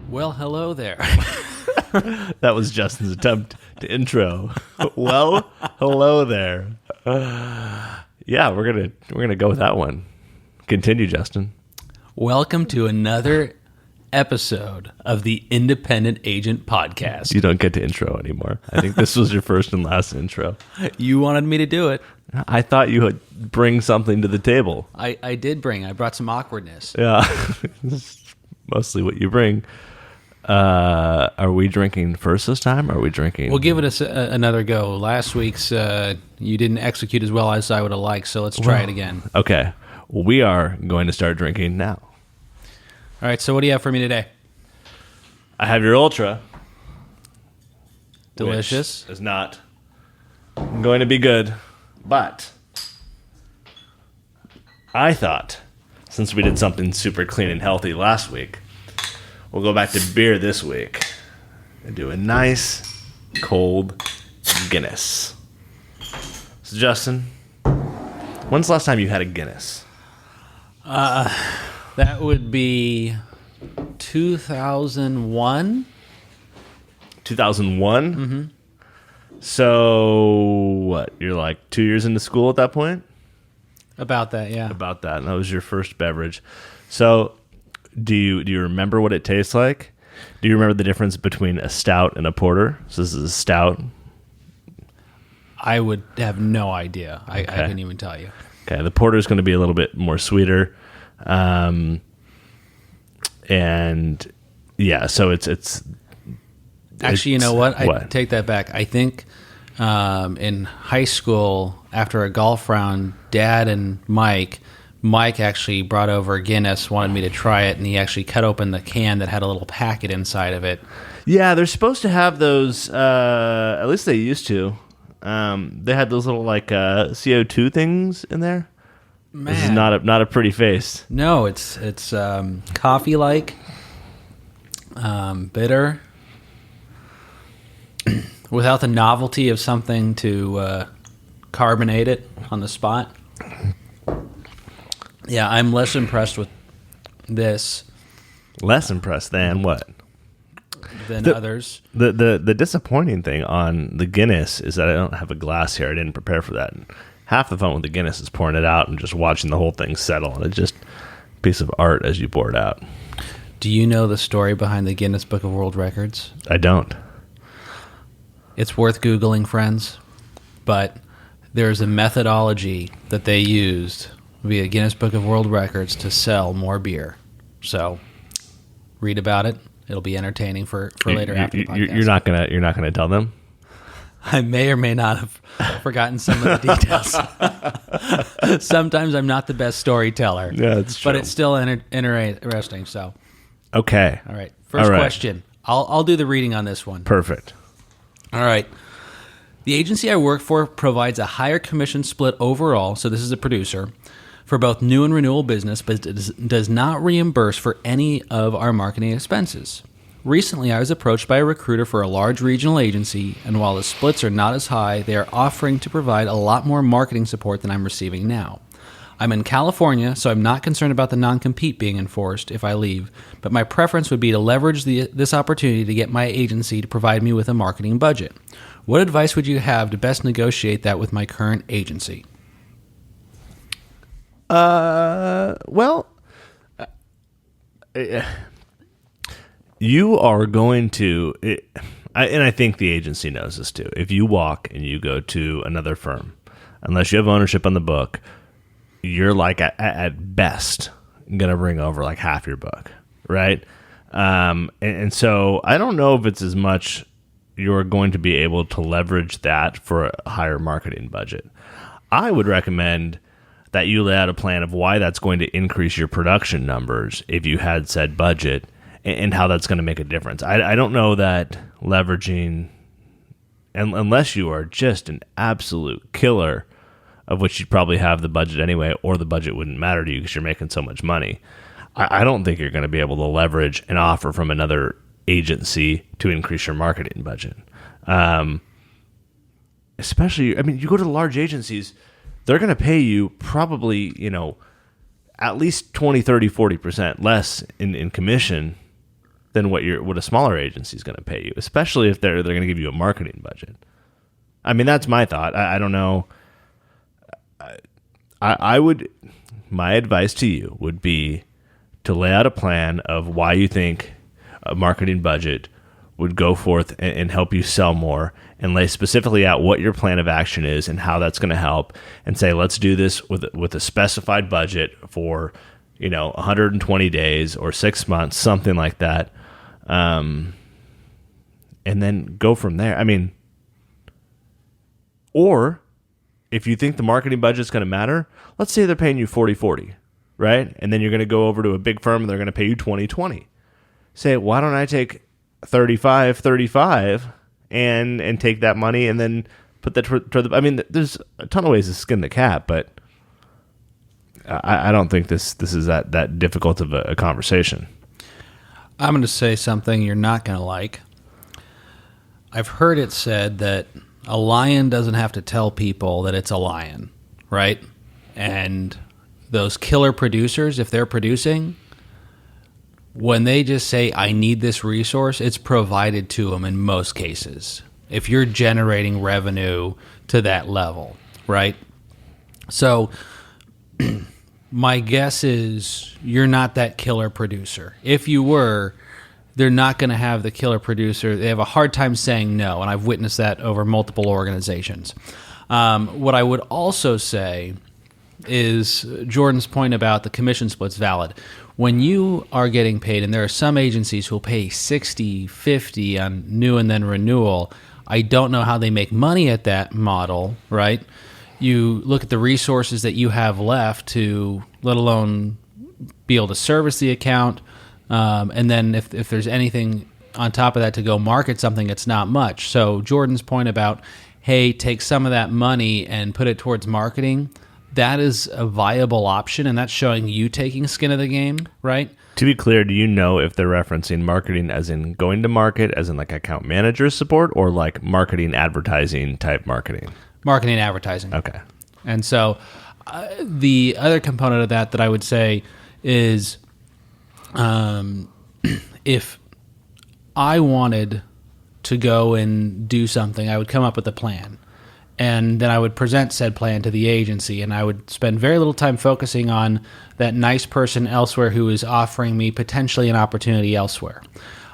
Well, hello there. That was Justin's attempt to intro. Well, hello there. Yeah, we're gonna go with that one. Continue, Justin. Welcome to another episode of the Independent Agent Podcast. You don't get to intro anymore. I think this was your first and last intro. You wanted me to do it. I thought you would bring something to the table. I did bring. I brought some awkwardness. Yeah, that's mostly what you bring. Are we drinking first this time? Or are we drinking? We'll give it another go. Last week's you didn't execute as well as I would have liked, so let's try it again. Okay. Well, we are going to start drinking now. All right, so what do you have for me today? I have your Ultra. Delicious. Which is not going to be good, but I thought since we did something super clean and healthy last week, we'll go back to beer this week and do a nice cold Guinness. So, Justin, when's the last time you had a Guinness? That would be 2001. 2001? Mm-hmm. So, what? You're like 2 years into school at that point? About that, yeah. About that. And that was your first beverage. So, do you remember what it tastes like? Do you remember the difference between a stout and a porter? So this is a stout. I would have no idea. I couldn't even tell you. Okay, the porter is going to be a little bit more sweeter. And yeah, so it's actually, you know what? I take that back. I think in high school, after a golf round, Dad and Mike actually brought over Guinness, wanted me to try it, and he actually cut open the can that had a little packet inside of it. Yeah, they're supposed to have those, at least they used to. They had those little like CO2 things in there. Man. This is not a pretty face. No, it's coffee-like, bitter, without the novelty of something to carbonate it on the spot. Yeah, I'm less impressed with this. Less impressed than what? Than others. The disappointing thing on the Guinness is that I don't have a glass here. I didn't prepare for that. And half the fun with the Guinness is pouring it out and just watching the whole thing settle. And it's just a piece of art as you pour it out. Do you know the story behind the Guinness Book of World Records? I don't. It's worth Googling, friends. But there's a methodology that they used via Guinness Book of World Records to sell more beer. So read about it. It'll be entertaining for later after the podcast. You're not gonna tell them? I may or may not have forgotten some of the details. Sometimes I'm not the best storyteller. Yeah, that's true. But it's still interesting. So, okay. All right. First question. I'll do the reading on this one. Perfect. All right. The agency I work for provides a higher commission split overall, so this is a producer, for both new and renewal business, but does not reimburse for any of our marketing expenses. Recently, I was approached by a recruiter for a large regional agency, and while the splits are not as high, they are offering to provide a lot more marketing support than I'm receiving now. I'm in California, so I'm not concerned about the non-compete being enforced if I leave, but my preference would be to leverage this opportunity to get my agency to provide me with a marketing budget. What advice would you have to best negotiate that with my current agency? You are going to, and I think the agency knows this too. If you walk and you go to another firm, unless you have ownership on the book, you're like at best going to bring over like half your book, right? And so I don't know if it's as much you're going to be able to leverage that for a higher marketing budget. I would recommend that you lay out a plan of why that's going to increase your production numbers if you had said budget and how that's going to make a difference. I don't know that leveraging, unless you are just an absolute killer, of which you'd probably have the budget anyway, or the budget wouldn't matter to you because you're making so much money. I don't think you're going to be able to leverage an offer from another agency to increase your marketing budget. Especially, I mean, you go to the large agencies, they're going to pay you probably, at least 20, 30, 40% less in commission than what a smaller agency is going to pay you, especially if they're going to give you a marketing budget. I mean, that's my thought. I don't know. My advice to you would be to lay out a plan of why you think a marketing budget would go forth and help you sell more, and lay specifically out what your plan of action is and how that's going to help, and say, let's do this with a specified budget for 120 days or 6 months, something like that, and then go from there. I mean, or if you think the marketing budget is going to matter, let's say they're paying you 40-40, right? And then you're going to go over to a big firm and they're going to pay you 20-20. Say, why don't I take 35-35 and take that money and then put that toward the... I mean, there's a ton of ways to skin the cat, but I don't think this is that difficult of a conversation. I'm going to say something you're not going to like. I've heard it said that a lion doesn't have to tell people that it's a lion, right? And those killer producers, if they're producing, when they just say, I need this resource, it's provided to them in most cases. If you're generating revenue to that level, right? So my guess is you're not that killer producer. If you were, they're not going to have the killer producer. They have a hard time saying no, and I've witnessed that over multiple organizations. What I would also say is Jordan's point about the commission split's valid. When you are getting paid, and there are some agencies who will pay 60-50 on new and then renewal, I don't know how they make money at that model, right? You look at the resources that you have left to, let alone be able to service the account, and then if there's anything on top of that to go market something, it's not much. So Jordan's point about, hey, take some of that money and put it towards marketing, that is a viable option, and that's showing you taking skin of the game, right? To be clear, do you know if they're referencing marketing as in going to market, as in like account manager support, or like marketing advertising type marketing? Marketing advertising. Okay. And so the other component of that I would say is if I wanted to go and do something, I would come up with a plan. And then I would present said plan to the agency, and I would spend very little time focusing on that nice person elsewhere who is offering me potentially an opportunity elsewhere.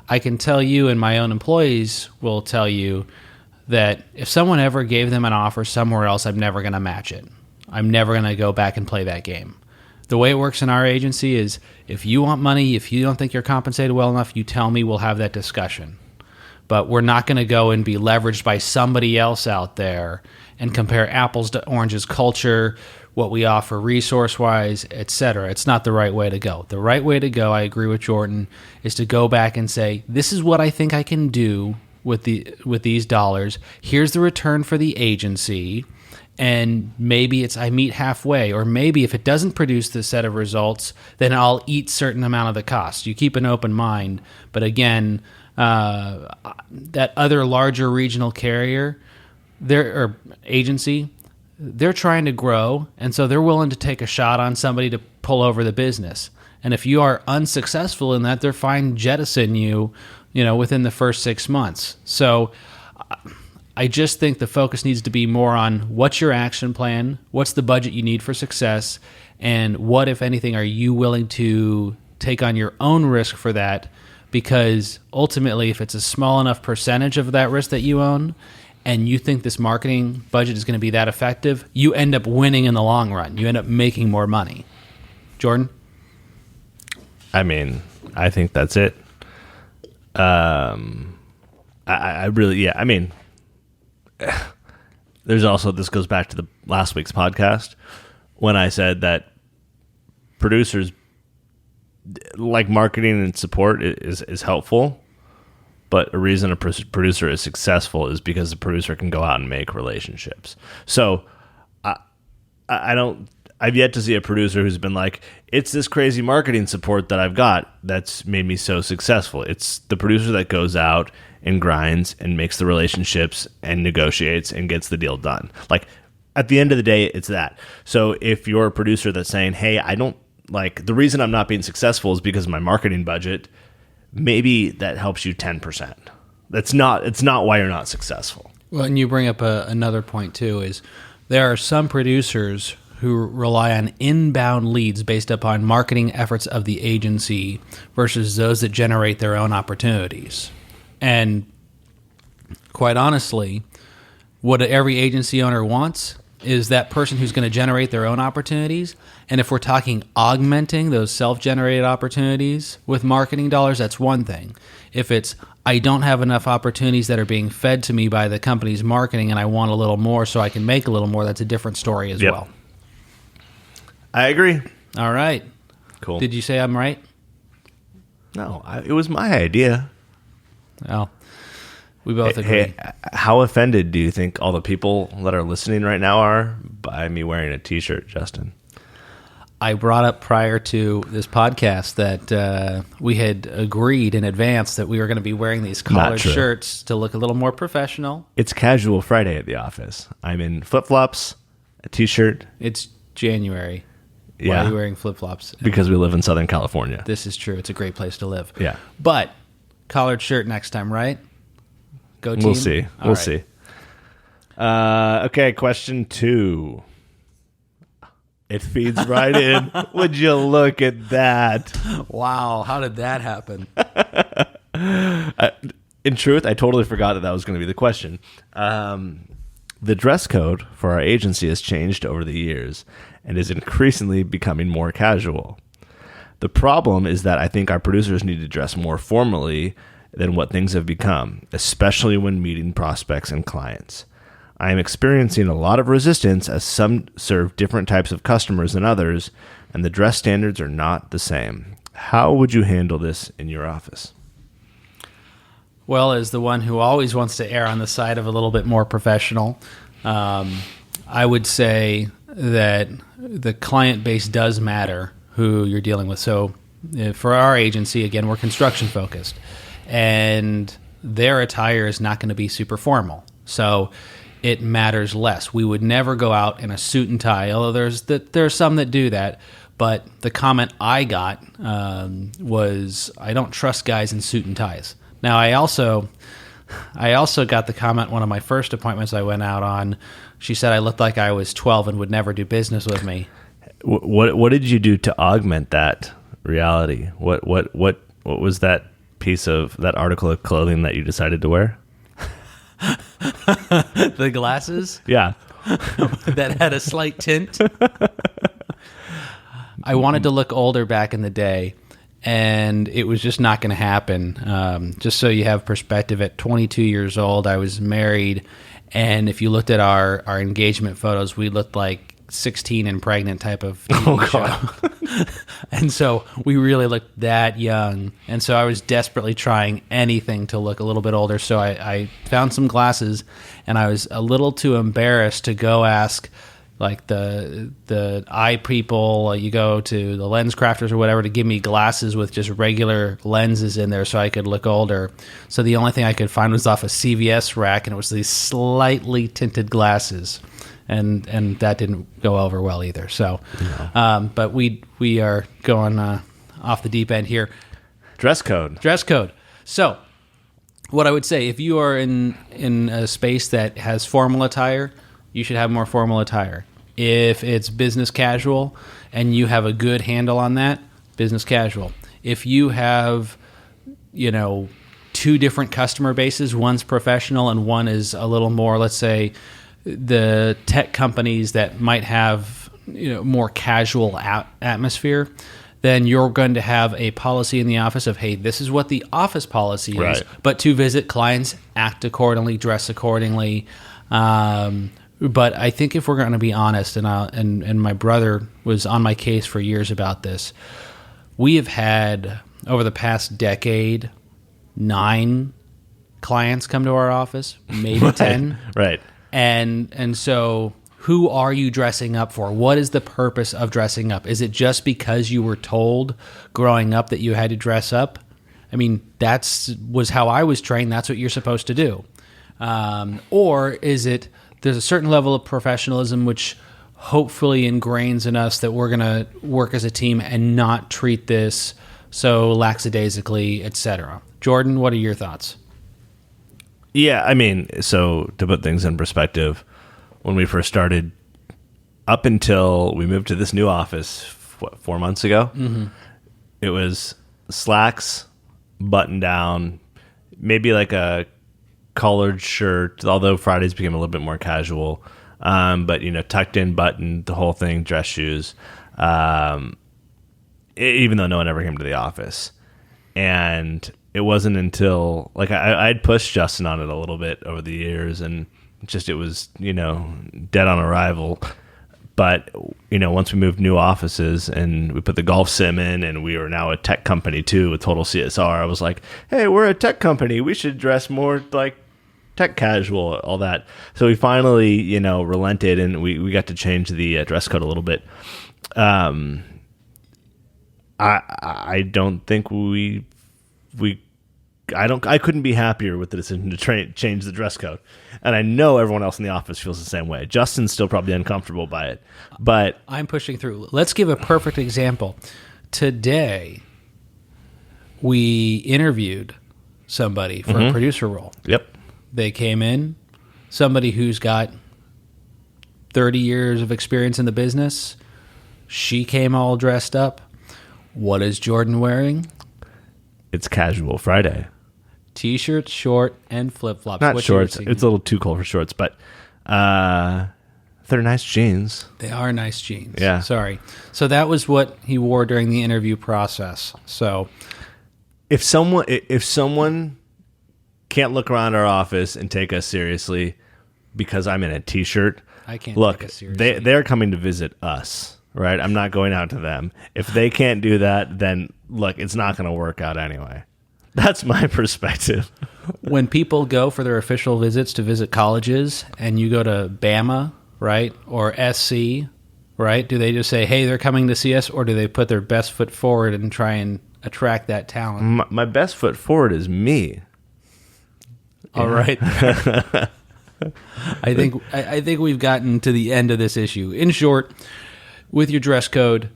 I can tell you, and my own employees will tell you, that if someone ever gave them an offer somewhere else, I'm never going to match it. I'm never going to go back and play that game. The way it works in our agency is if you want money, if you don't think you're compensated well enough, you tell me, we'll have that discussion. But we're not going to go and be leveraged by somebody else out there and compare apples to oranges culture, what we offer resource-wise, etc. It's not the right way to go. The right way to go, I agree with Jordan, is to go back and say, this is what I think I can do with these dollars. Here's the return for the agency. And maybe I meet halfway, or maybe if it doesn't produce this set of results, then I'll eat certain amount of the cost. You keep an open mind. But again, that other larger regional carrier, or agency, they're trying to grow, and so they're willing to take a shot on somebody to pull over the business. And if you are unsuccessful in that, they're fine jettison you, within the first 6 months. So I just think the focus needs to be more on what's your action plan, what's the budget you need for success, and what, if anything, are you willing to take on your own risk for that? Because ultimately, if it's a small enough percentage of that risk that you own, and you think this marketing budget is going to be that effective, you end up winning in the long run. You end up making more money. Jordan? I mean, I think that's it. I really, yeah, I mean, there's also, this goes back to the last week's podcast when I said that producers, like marketing and support is helpful, but a reason a producer is successful is because the producer can go out and make relationships. So I've yet to see a producer who's been like, it's this crazy marketing support that I've got that's made me so successful. It's the producer that goes out and grinds and makes the relationships and negotiates and gets the deal done. Like, at the end of the day, it's that. So if you're a producer that's saying, hey, I don't like the reason I'm not being successful is because of my marketing budget. Maybe that helps you 10%. It's not why you're not successful. Well, and you bring up another point too, is there are some producers who rely on inbound leads based upon marketing efforts of the agency versus those that generate their own opportunities. And quite honestly, what every agency owner wants is that person who's going to generate their own opportunities. And if we're talking augmenting those self-generated opportunities with marketing dollars, that's one thing. If it's, I don't have enough opportunities that are being fed to me by the company's marketing and I want a little more so I can make a little more, that's a different story as well. I agree. All right. Cool. Did you say I'm right? No, it was my idea. Well, we both agree. Hey, how offended do you think all the people that are listening right now are by me wearing a T-shirt, Justin? I brought up prior to this podcast that we had agreed in advance that we were going to be wearing these collared shirts to look a little more professional. It's casual Friday at the office. I'm in flip-flops, a T-shirt. It's January. Yeah. Why are you wearing flip-flops? Because we live in Southern California. This is true. It's a great place to live. Yeah. But collared shirt next time, right? Go team. We'll see. All right. See. Okay, question 2. It feeds right in. Would you look at that? Wow, how did that happen? In truth, I totally forgot that was going to be the question. The dress code for our agency has changed over the years and is increasingly becoming more casual. The problem is that I think our producers need to dress more formally than what things have become, especially when meeting prospects and clients. I am experiencing a lot of resistance as some serve different types of customers than others, and the dress standards are not the same. How would you handle this in your office? Well, as the one who always wants to err on the side of a little bit more professional, I would say that the client base does matter who you're dealing with. So for our agency, again, we're construction focused, and their attire is not going to be super formal. So it matters less. We would never go out in a suit and tie, although there's some that do that. But the comment I got was, I don't trust guys in suit and ties. Now, I also got the comment one of my first appointments I went out on. She said I looked like I was 12 and would never do business with me. What did you do to augment that reality? What was that piece of that article of clothing that you decided to wear? The glasses? Yeah. That had a slight tint. I wanted to look older back in the day, and it was just not going to happen. Just so you have perspective, at 22 years old, I was married, and if you looked at our engagement photos, we looked like 16 and pregnant type of TV show. And so we really looked that young. And so I was desperately trying anything to look a little bit older. So I found some glasses, and I was a little too embarrassed to go ask like the eye people, you go to the lens crafters or whatever, to give me glasses with just regular lenses in there so I could look older. So the only thing I could find was off a CVS rack, and it was these slightly tinted glasses. And that didn't go over well either. So, no. But we are going off the deep end here. Dress code. So, what I would say, if you are in a space that has formal attire, you should have more formal attire. If it's business casual and you have a good handle on that, business casual. If you have, two different customer bases, one's professional and one is a little more, let's say, the tech companies that might have more casual atmosphere, then you're going to have a policy in the office of, hey, this is what the office policy is, right. But to visit clients, act accordingly, dress accordingly. But I think if we're going to be honest, and my brother was on my case for years about this, we have had, over the past decade, 9 clients come to our office, maybe 10. Right. And so who are you dressing up for? What is the purpose of dressing up? Is it just because you were told growing up that you had to dress up? I mean, was how I was trained. That's what you're supposed to do. Or is it, there's a certain level of professionalism which hopefully ingrains in us that we're going to work as a team and not treat this so lackadaisically, etc. Jordan, what are your thoughts? Yeah, I mean, so to put things in perspective, when we first started, up until we moved to this new office, 4 months ago, it was slacks, button down, maybe like a collared shirt, although Fridays became a little bit more casual. But, tucked in, buttoned, the whole thing, dress shoes, even though no one ever came to the office. And it wasn't until, like, I'd pushed Justin on it a little bit over the years, and it was, dead on arrival. But, once we moved new offices and we put the golf sim in, and we are now a tech company too with total CSR, I was like, hey, we're a tech company. We should dress more like tech casual, all that. So we finally, relented, and we got to change the dress code a little bit. I don't think I couldn't be happier with the decision to change the dress code. And I know everyone else in the office feels the same way. Justin's still probably uncomfortable by it, but I'm pushing through. Let's give a perfect example. Today, we interviewed somebody for a producer role. Yep. They came in, somebody who's got 30 years of experience in the business. She came all dressed up. What is Jordan wearing? It's casual Friday. T-shirt, short, and flip-flops. Not shorts. It's a little too cold for shorts, but they're nice jeans. They are nice jeans. Yeah. Sorry. So that was what he wore during the interview process. So if someone can't look around our office and take us seriously because I'm in a T-shirt, I can't look, take us seriously. They're coming to visit us, right? I'm not going out to them. If they can't do that, then look, it's not going to work out anyway. That's my perspective. When people go for their official visits to visit colleges and you go to Bama, right, or SC, right, do they just say, hey, they're coming to see us, or do they put their best foot forward and try and attract that talent? My best foot forward is me. All right. I think we've gotten to the end of this issue. In short, with your dress code,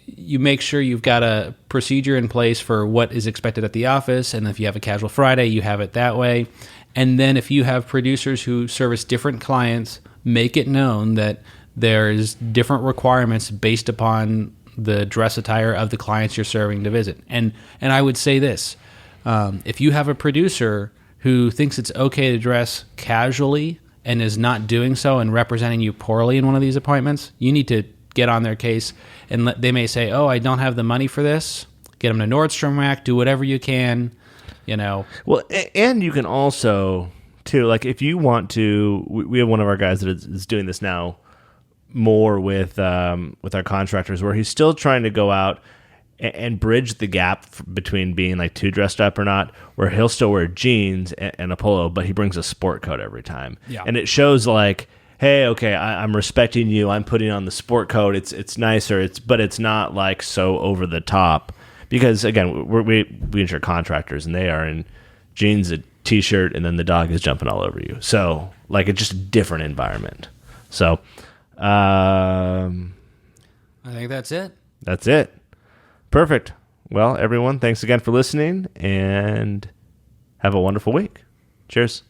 you make sure you've got a procedure in place for what is expected at the office, and if you have a casual Friday, you have it that way. And then if you have producers who service different clients, make it known that there's different requirements based upon the dress attire of the clients you're serving to visit. And I would say this, if you have a producer who thinks it's okay to dress casually and is not doing so and representing you poorly in one of these appointments, you need to get on their case. And they may say, oh, I don't have the money for this. Get them to Nordstrom Rack, do whatever you can, Well, and you can also, too, like if you want to, we have one of our guys that is doing this now more with our contractors, where he's still trying to go out and bridge the gap between being like too dressed up or not, where he'll still wear jeans and a polo, but he brings a sport coat every time. Yeah. And it shows like, hey, okay, I'm respecting you. I'm putting on the sport coat. It's nicer. But it's not like so over the top, because again, we insure contractors, and they are in jeans, a T-shirt, and then the dog is jumping all over you. So like it's just a different environment. So I think that's it. That's it. Perfect. Well, everyone, thanks again for listening, and have a wonderful week. Cheers.